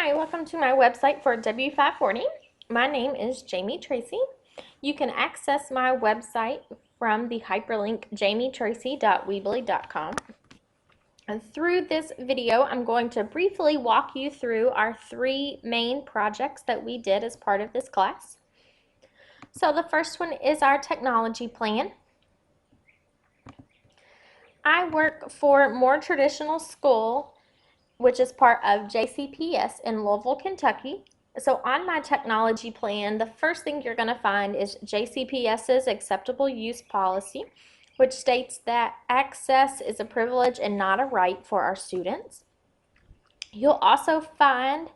Hi, welcome to my website for W540. My name is Jamie Tracy. You can access my website from the hyperlink jamietracy.weebly.com. And through this video, I'm going to briefly walk you through our three main projects that we did as part of this class. So the first one is our technology plan. I work for More Traditional School, which is part of JCPS in Louisville, Kentucky. So on my technology plan, the first thing you're going to find is JCPS's acceptable use policy, which states that access is a privilege and not a right for our students. You'll also find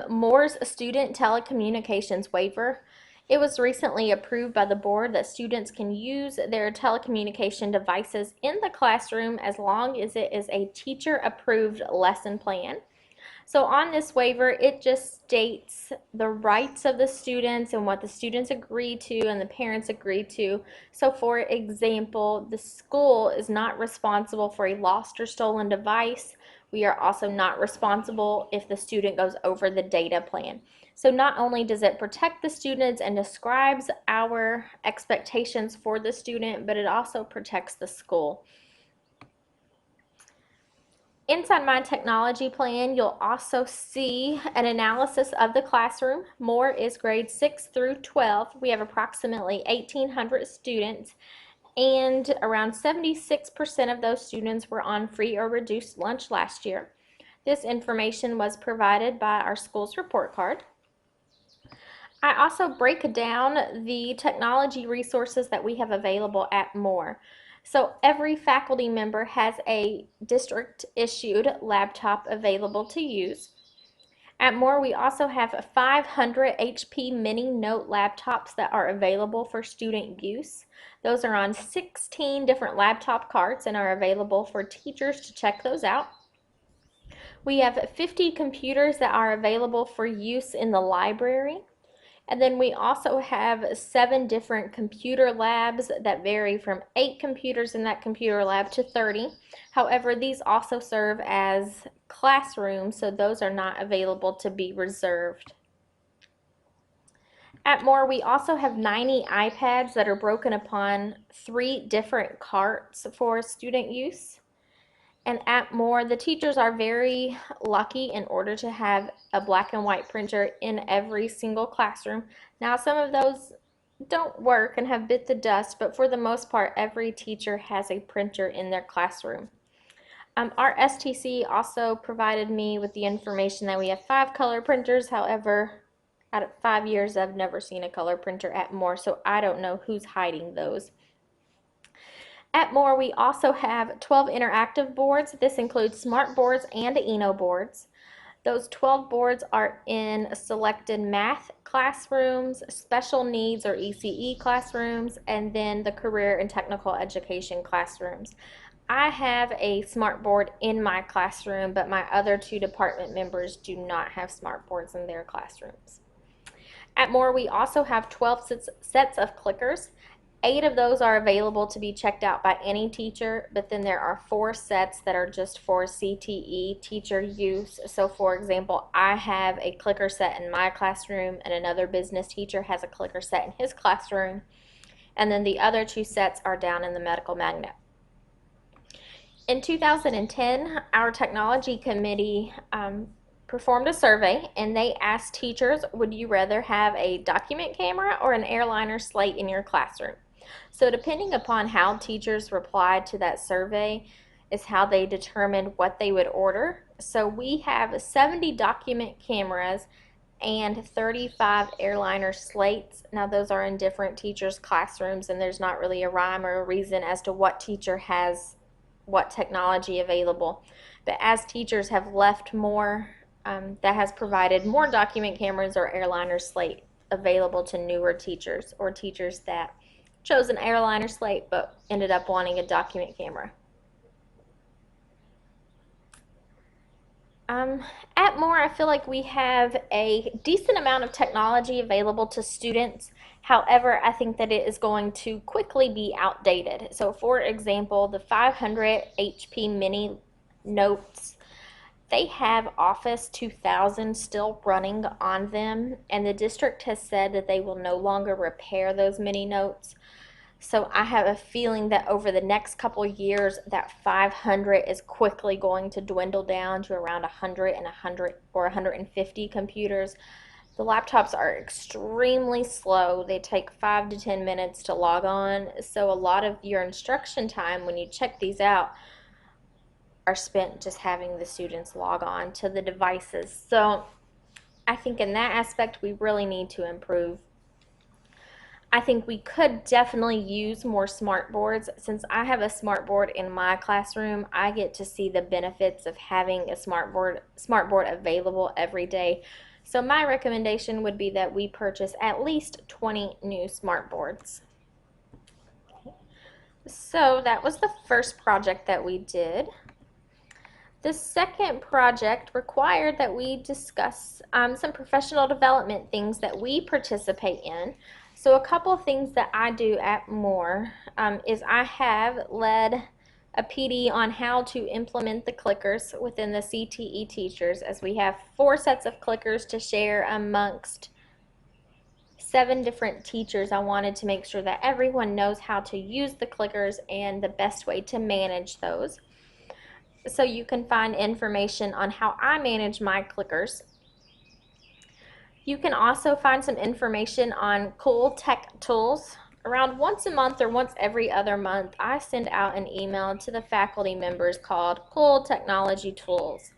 Moore's student telecommunications waiver. It was recently approved by the board that students can use their telecommunication devices in the classroom as long as it is a teacher-approved lesson plan. So on this waiver, it just states the rights of the students and what the students agree to and the parents agree to. So for example, the school is not responsible for a lost or stolen device. We are also not responsible if the student goes over the data plan. So not only does it protect the students and describes our expectations for the student, but it also protects the school. Inside my technology plan, you'll also see an analysis of the classroom. More is grades 6 through 12. We have approximately 1,800 students, and around 76% of those students were on free or reduced lunch last year. This information was provided by our school's report card. I also break down the technology resources that we have available at Moore. So every faculty member has a district-issued laptop available to use. At Moore, we also have 500 HP Mini Note laptops that are available for student use. Those are on 16 different laptop carts and are available for teachers to check those out. We have 50 computers that are available for use in the library. And then we also have 7 different computer labs that vary from 8 computers in that computer lab to 30. However, these also serve as classrooms, so those are not available to be reserved. At Moore, we also have 90 iPads that are broken upon 3 different carts for student use. And at Moore, the teachers are very lucky in order to have a black and white printer in every single classroom. Now, some of those don't work and have bit the dust, but for the most part, every teacher has a printer in their classroom. Our STC also provided me with the information that we have 5 color printers. However, out of 5 years, I've never seen a color printer at Moore, so I don't know who's hiding those. At Moore, we also have 12 interactive boards. This includes smart boards and Eno boards. Those 12 boards are in selected math classrooms, special needs or ECE classrooms, and then the career and technical education classrooms. I have a smart board in my classroom, but my other 2 department members do not have smart boards in their classrooms. At Moore, we also have 12 sets of clickers. 8 of those are available to be checked out by any teacher, but then there are 4 sets that are just for CTE teacher use. So for example, I have a clicker set in my classroom and another business teacher has a clicker set in his classroom. And then the other 2 sets are down in the medical magnet. In 2010, our technology committee performed a survey and they asked teachers, would you rather have a document camera or an airliner slate in your classroom? So depending upon how teachers replied to that survey is how they determined what they would order. So we have 70 document cameras and 35 airliner slates. Now those are in different teachers' classrooms and there's not really a rhyme or a reason as to what teacher has what technology available. But as teachers have left more, that has provided more document cameras or airliner slate available to newer teachers or teachers that chose an airliner slate but ended up wanting a document camera. At Moore, I feel like we have a decent amount of technology available to students. However, I think that it is going to quickly be outdated. So for example, the 500 HP Mini Notes, they have Office 2000 still running on them, and the district has said that they will no longer repair those mini notes. So I have a feeling that over the next couple of years, that 500 is quickly going to dwindle down to around 100 and 100 or 150 computers. The laptops are extremely slow. They take 5 to 10 minutes to log on. So a lot of your instruction time when you check these out are spent just having the students log on to the devices. So I think in that aspect, we really need to improve. I think we could definitely use more smart boards. Since I have a smart board in my classroom, I get to see the benefits of having a smart board available every day. So my recommendation would be that we purchase at least 20 new smart boards. So that was the first project that we did. The second project required that we discuss some professional development things that we participate in. So a couple of things that I do at Moore is I have led a PD on how to implement the clickers within the CTE teachers, as we have 4 sets of clickers to share amongst 7 different teachers. I wanted to make sure that everyone knows how to use the clickers and the best way to manage those. So you can find information on how I manage my clickers. You can also find some information on cool tech tools. Around once a month or once every other month, I send out an email to the faculty members called Cool Technology Tools.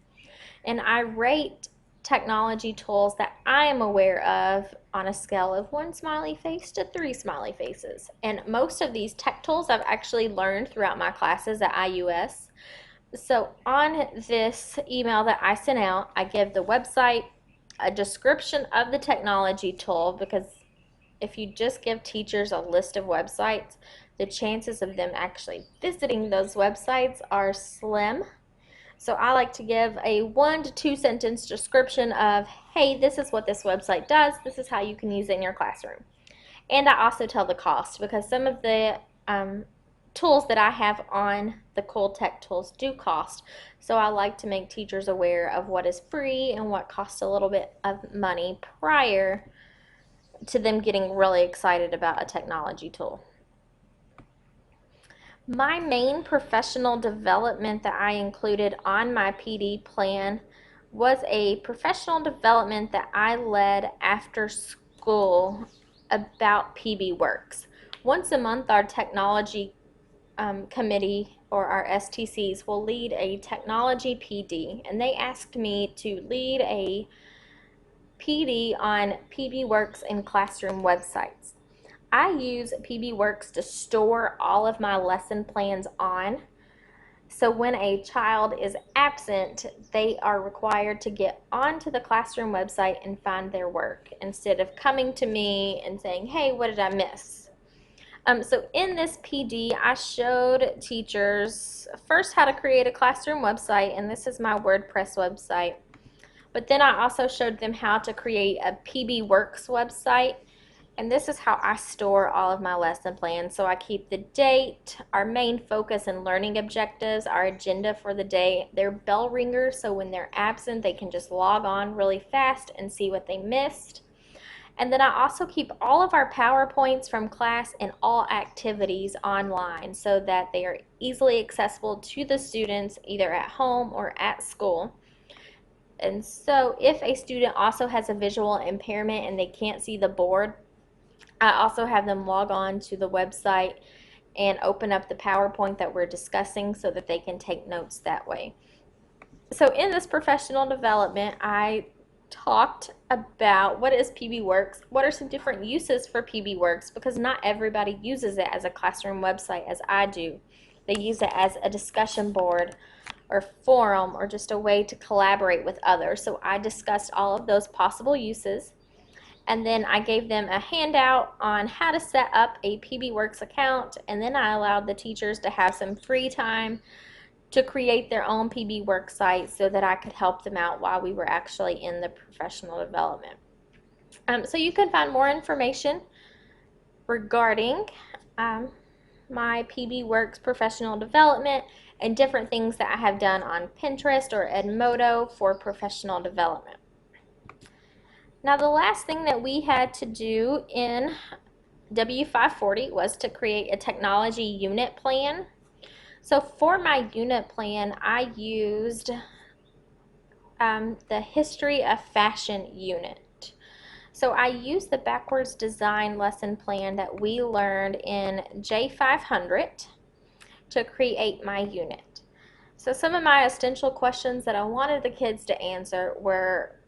And I rate technology tools that I am aware of on a scale of 1 smiley face to 3 smiley faces. And most of these tech tools I've actually learned throughout my classes at IUS. So on this email that I sent out, I give the website, a description of the technology tool, because if you just give teachers a list of websites, the chances of them actually visiting those websites are slim. So I like to give a 1 to 2 sentence description of, hey, this is what this website does, this is how you can use it in your classroom. And I also tell the cost, because some of the tools that I have on the Cool Tech tools do cost. So I like to make teachers aware of what is free and what costs a little bit of money prior to them getting really excited about a technology tool. My main professional development that I included on my PD plan was a professional development that I led after school about PB Works. Once a month, our technology committee, or our STCs, will lead a technology PD, and they asked me to lead a PD on PB Works and classroom websites. I use PB Works to store all of my lesson plans on, so when a child is absent, they are required to get onto the classroom website and find their work instead of coming to me and saying, hey, what did I miss? So in this PD, I showed teachers first how to create a classroom website, and this is my WordPress website. But then I also showed them how to create a PB Works website, and this is how I store all of my lesson plans. So I keep the date, our main focus and learning objectives, our agenda for the day. They're bell ringers, so when they're absent, they can just log on really fast and see what they missed. And then I also keep all of our PowerPoints from class and all activities online so that they are easily accessible to the students either at home or at school. And so if a student also has a visual impairment and they can't see the board, I also have them log on to the website and open up the PowerPoint that we're discussing so that they can take notes that way. So in this professional development, I talked about what is PB Works, what are some different uses for PB Works, because not everybody uses it as a classroom website as I do. They use it as a discussion board or forum or just a way to collaborate with others. So I discussed all of those possible uses, and then I gave them a handout on how to set up a PB Works account, and then I allowed the teachers to have some free time to create their own PB Work site so that I could help them out while we were actually in the professional development. So you can find more information regarding my PB Works professional development and different things that I have done on Pinterest or Edmodo for professional development. Now, the last thing that we had to do in W540 was to create a technology unit plan. So for my unit plan, I used the history of fashion unit. So I used the backwards design lesson plan that we learned in J500 to create my unit. So some of my essential questions that I wanted the kids to answer were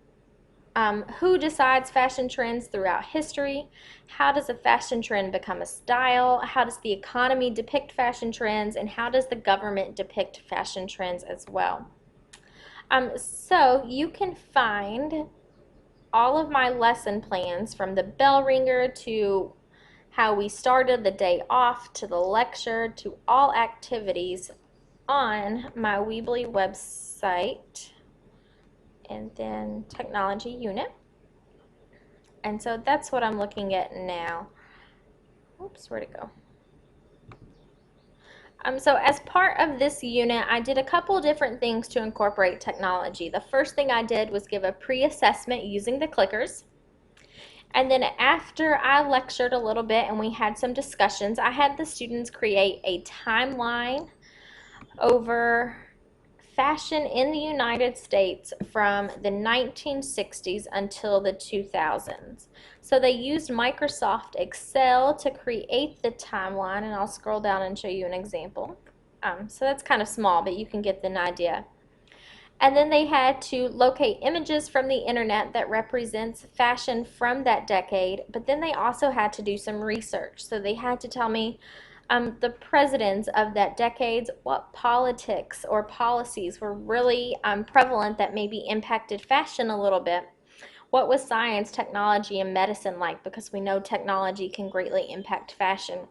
who decides fashion trends throughout history? How does a fashion trend become a style? How does the economy depict fashion trends? And how does the government depict fashion trends as well? So you can find all of my lesson plans from the bell ringer to how we started the day off to the lecture to all activities on my Weebly website and then technology unit. And so that's what I'm looking at now. Oops, where'd it go? So as part of this unit, I did a couple different things to incorporate technology. The first thing I did was give a pre-assessment using the clickers. And then after I lectured a little bit and we had some discussions, I had the students create a timeline over fashion in the United States from the 1960s until the 2000s. So they used Microsoft Excel to create the timeline, and I'll scroll down and show you an example. So that's kind of small, but you can get an idea. And then they had to locate images from the internet that represents fashion from that decade, but then they also had to do some research. So they had to tell me the presidents of that decades, what politics or policies were really prevalent that maybe impacted fashion a little bit. What was science, technology, and medicine like? Because we know technology can greatly impact fashion.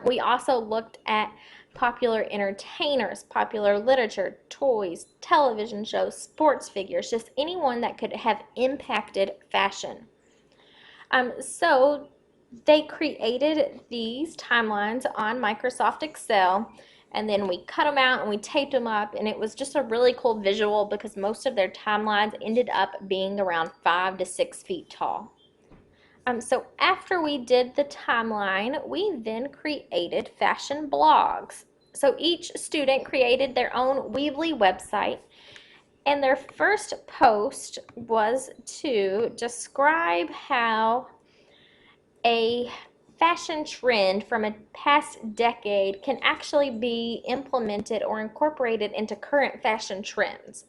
We also looked at popular entertainers, popular literature, toys, television shows, sports figures, just anyone that could have impacted fashion. So they created these timelines on Microsoft Excel, and then we cut them out and we taped them up, and it was just a really cool visual because most of their timelines ended up being around 5 to 6 feet tall. So after we did the timeline, we then created fashion blogs. So each student created their own Weebly website, and their first post was to describe how a fashion trend from a past decade can actually be implemented or incorporated into current fashion trends.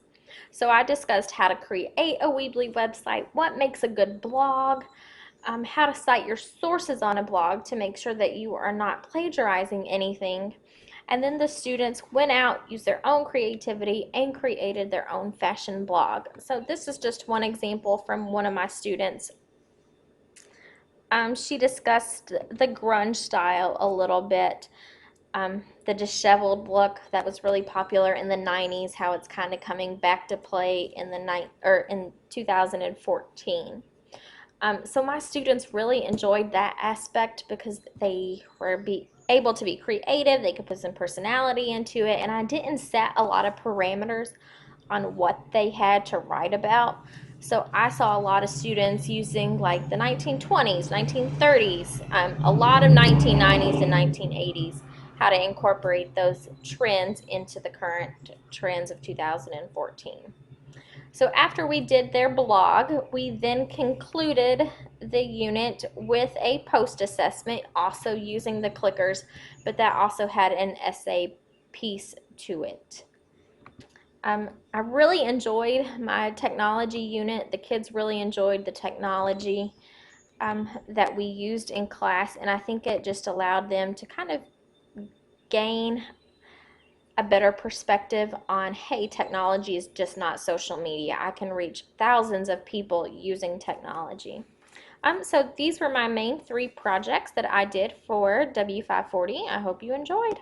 So I discussed how to create a Weebly website, what makes a good blog, how to cite your sources on a blog to make sure that you are not plagiarizing anything. And then the students went out, used their own creativity, and created their own fashion blog. So this is just one example from one of my students. She discussed the grunge style a little bit, the disheveled look that was really popular in the 90s, how it's kind of coming back to play in in 2014. So my students really enjoyed that aspect because they were able to be creative, they could put some personality into it, and I didn't set a lot of parameters on what they had to write about. So I saw a lot of students using like the 1920s, 1930s, a lot of 1990s and 1980s, how to incorporate those trends into the current trends of 2014. So after we did their blog, we then concluded the unit with a post assessment, also using the clickers, but that also had an essay piece to it. I really enjoyed my technology unit. The kids really enjoyed the technology that we used in class, and I think it just allowed them to kind of gain a better perspective on, hey, technology is just not social media. I can reach thousands of people using technology. So these were my main 3 projects that I did for W540. I hope you enjoyed.